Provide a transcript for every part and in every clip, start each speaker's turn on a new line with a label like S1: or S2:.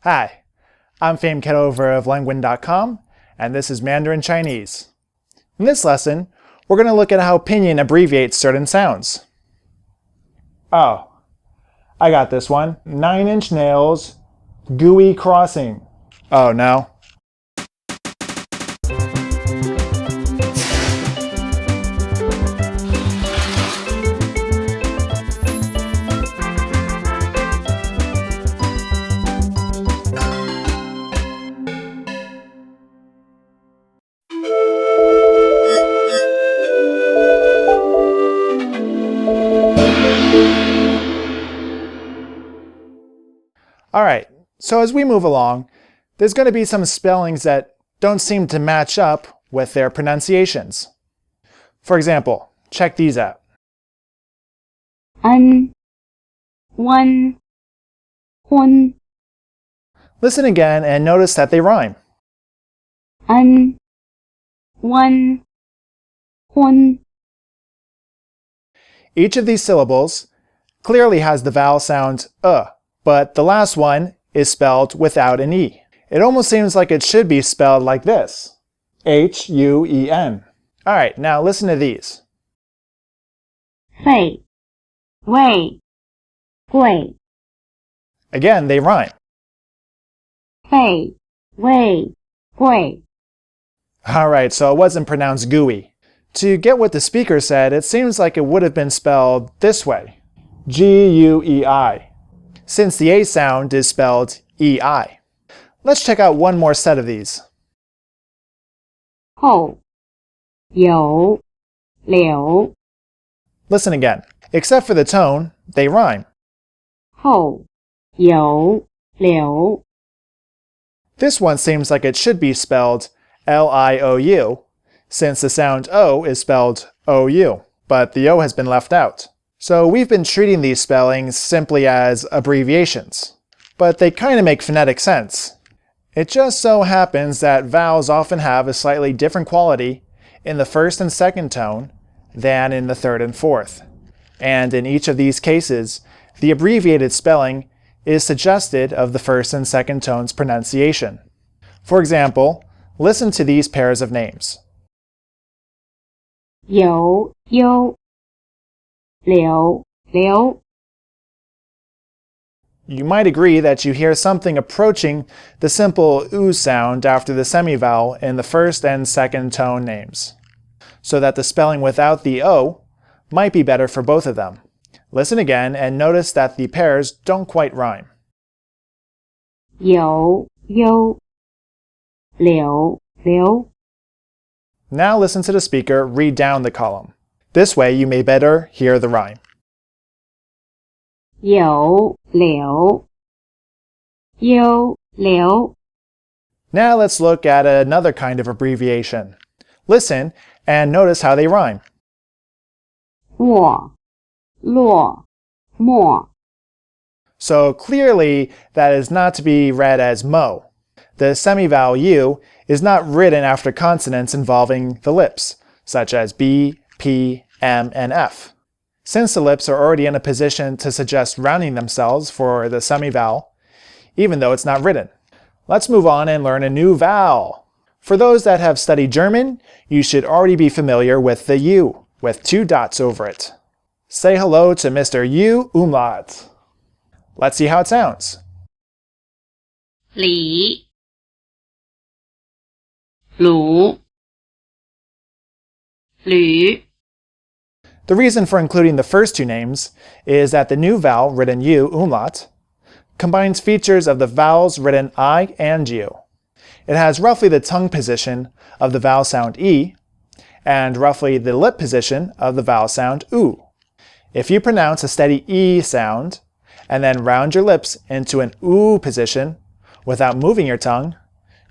S1: Hi, I'm Fame Ketover of Lenguin.com, and this is Mandarin Chinese. In this lesson, we're going to look at how Pinyin abbreviates certain sounds. Oh, I got this one. 9-inch nails, gooey crossing. Oh no. Alright, so as we move along, there's going to be some spellings that don't seem to match up with their pronunciations. For example, check these out.
S2: One, hun.
S1: Listen again and notice that they rhyme.
S2: One, hun.
S1: Each of these syllables clearly has the vowel sound but the last one is spelled without an E. It almost seems like it should be spelled like this. H-U-E-N. Alright, now listen to these.
S2: Fei, wei, gui.
S1: Again, they rhyme.
S2: Fei, wei, gui.
S1: Alright, so it wasn't pronounced gooey. To get what the speaker said, it seems like it would have been spelled this way. G-U-E-I. Since the A sound is spelled E-I. Let's check out one more set of these.
S2: Hou, you, liu.
S1: Listen again. Except for the tone, they rhyme.
S2: Hou, you, liu.
S1: This one seems like it should be spelled L-I-O-U, since the sound O is spelled O-U, but the O has been left out. So we've been treating these spellings simply as abbreviations, but they kind of make phonetic sense. It just so happens that vowels often have a slightly different quality in the first and second tone than in the third and fourth. And in each of these cases, the abbreviated spelling is suggested of the first and second tone's pronunciation. For example, listen to these pairs of names.
S2: You, you. Liu, liu.
S1: You might agree that you hear something approaching the simple oo sound after the semivowel in the first and second tone names, so that the spelling without the O might be better for both of them. Listen again and notice that the pairs don't quite rhyme.
S2: You, you. Liu, liu.
S1: Now listen to the speaker read down the column. This way you may better hear the rhyme.
S2: You, liu. You, liu.
S1: Now let's look at another kind of abbreviation. Listen and notice how they rhyme.
S2: Wo, luo, mo.
S1: So clearly that is not to be read as mo. The semivowel U is not written after consonants involving the lips, such as B, P, M, and F. Since the lips are already in a position to suggest rounding themselves for the semivowel, even though it's not written. Let's move on and learn a new vowel. For those that have studied German, you should already be familiar with the U, with 2 dots over it. Say hello to Mr. U Umlaut. Let's see how it sounds.
S2: Li, lu, lü.
S1: The reason for including the first two names is that the new vowel, written U umlaut, combines features of the vowels written I and U. It has roughly the tongue position of the vowel sound E, and roughly the lip position of the vowel sound U. If you pronounce a steady E sound, and then round your lips into an U position without moving your tongue,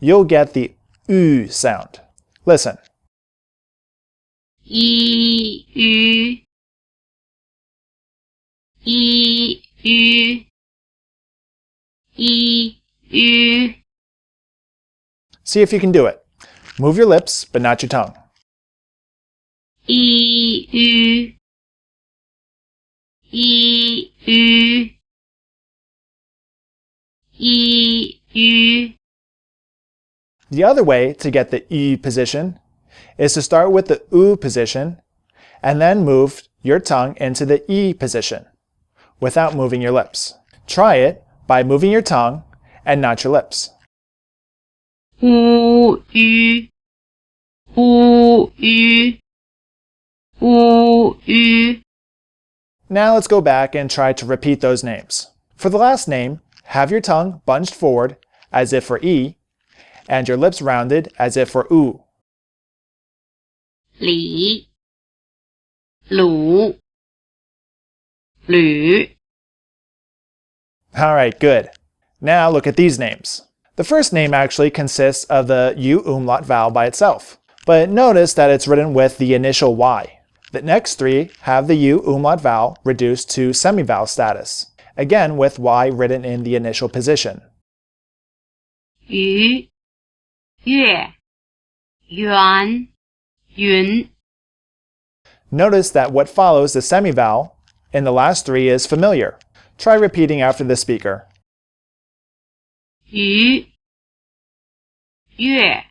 S1: you'll get the U sound. Listen.
S2: I, ü. I, ü. I, ü.
S1: See if you can do it. Move your lips, but not your tongue.
S2: I, ü. I, ü. I, U,
S1: The other way to get the y position is to start with the u position and then move your tongue into the e position without moving your lips. Try it by moving your tongue and not your lips.
S2: U, U, U, U, U, U.
S1: Now let's go back and try to repeat those names. For the last name, have your tongue bunched forward as if for E, and your lips rounded as if for U.
S2: 里 鲁 吕
S1: Alright, good. Now look at these names. The first name actually consists of the U umlaut vowel by itself, but notice that it's written with the initial Y. The next three have the U umlaut vowel reduced to semivowel status, again with Y written in the initial position.
S2: 鱼月圆云
S1: Notice that what follows the semivowel in the last three is familiar. Try repeating after the speaker.
S2: 鱼月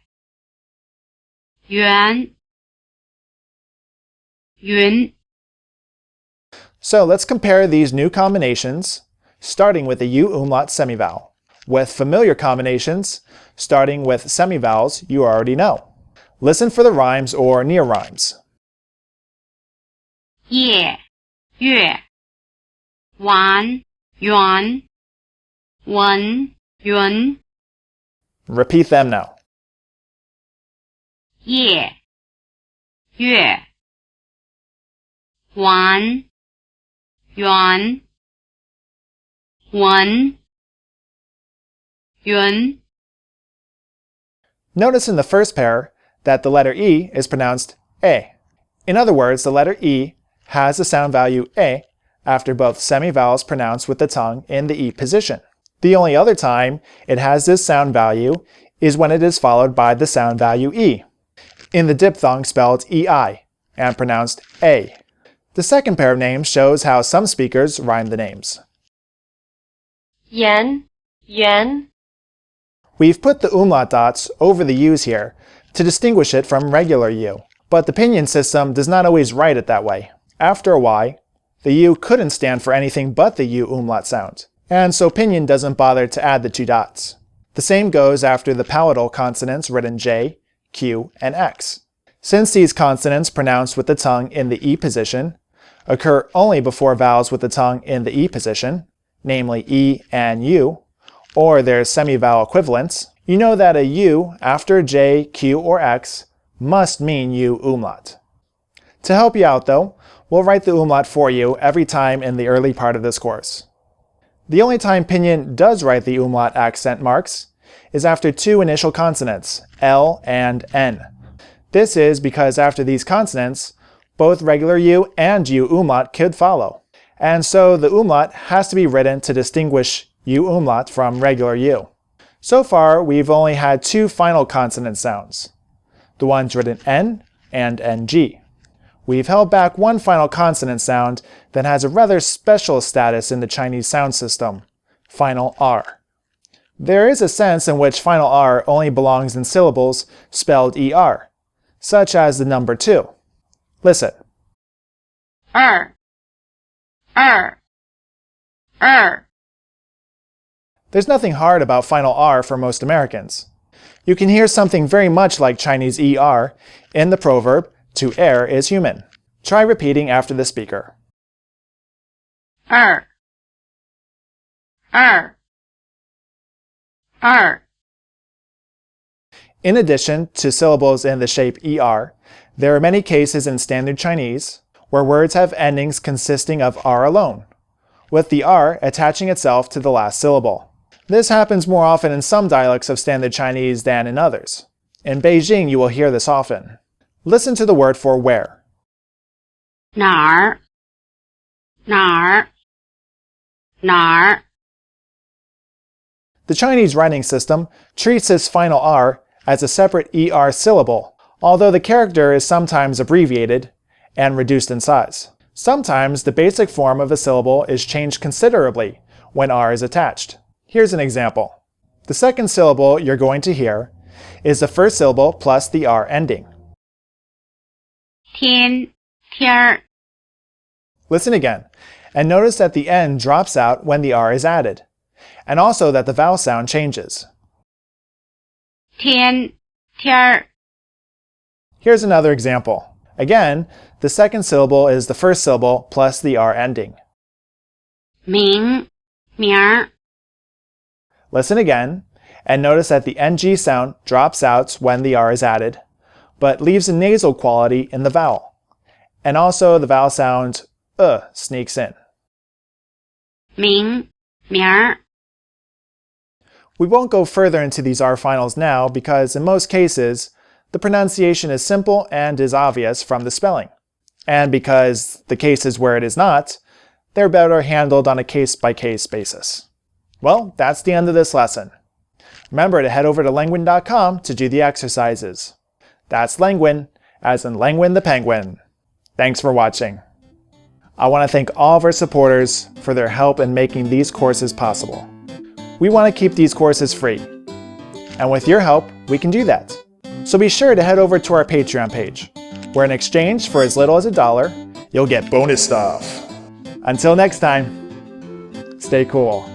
S2: 圆云
S1: So let's compare these new combinations, starting with the U umlaut semivowel, with familiar combinations, starting with semivowels you already know. Listen for the rhymes or near rhymes.
S2: 夜月完圆文云
S1: Repeat them now.
S2: 夜月完圆文云
S1: Notice in the first pair that the letter E is pronounced A. In other words, the letter E has the sound value A after both semivowels pronounced with the tongue in the E position. The only other time it has this sound value is when it is followed by the sound value E, in the diphthong spelled EI and pronounced A. The second pair of names shows how some speakers rhyme the names.
S2: 盐盐
S1: We've put the umlaut dots over the U's here to distinguish it from regular U, but the pinyin system does not always write it that way. After a Y, the U couldn't stand for anything but the U umlaut sound, and so pinyin doesn't bother to add the two dots. The same goes after the palatal consonants written J, Q, and X. Since these consonants pronounced with the tongue in the E position occur only before vowels with the tongue in the E position, namely E and U, or their semivowel equivalents, you know that a U after J, Q, or X must mean U umlaut. To help you out though, we'll write the umlaut for you every time in the early part of this course. The only time pinyin does write the umlaut accent marks is after two initial consonants, L and N. This is because after these consonants, both regular U and U umlaut could follow, and so the umlaut has to be written to distinguish U umlaut from regular U. So far, we've only had two final consonant sounds, the ones written N and NG. We've held back one final consonant sound that has a rather special status in the Chinese sound system, final R. There is a sense in which final R only belongs in syllables spelled ER, such as the number 2. Listen.
S2: 二二二
S1: There's nothing hard about final R for most Americans. You can hear something very much like Chinese ER in the proverb, to err is human. Try repeating after the speaker.
S2: 二二二
S1: In addition to syllables in the shape ER, there are many cases in Standard Chinese where words have endings consisting of R alone, with the R attaching itself to the last syllable. This happens more often in some dialects of Standard Chinese than in others. In Beijing, you will hear this often. Listen to the word for where.
S2: 哪儿哪儿哪儿
S1: The Chinese writing system treats this final R as a separate ER syllable, although the character is sometimes abbreviated and reduced in size. Sometimes the basic form of a syllable is changed considerably when R is attached. Here's an example. The second syllable you're going to hear is the first syllable plus the R ending.
S2: 天天儿
S1: Listen again, and notice that the N drops out when the R is added, and also that the vowel sound changes.
S2: 天天儿
S1: Here's another example. Again, the second syllable is the first syllable plus the R ending.
S2: 明明儿
S1: Listen again, and notice that the NG sound drops out when the R is added, but leaves a nasal quality in the vowel. And also the vowel sound sneaks in.
S2: 明明儿
S1: We won't go further into these R finals now because in most cases, the pronunciation is simple and is obvious from the spelling. And because the cases where it is not, they're better handled on a case-by-case basis. Well, that's the end of this lesson. Remember to head over to Lengwin.com to do the exercises. That's Lengwin, as in Lengwin the Penguin. Thanks for watching. I want to thank all of our supporters for their help in making these courses possible. We want to keep these courses free. And with your help, we can do that. So be sure to head over to our Patreon page, where in exchange for as little as $1, you'll get bonus stuff. Until next time, stay cool.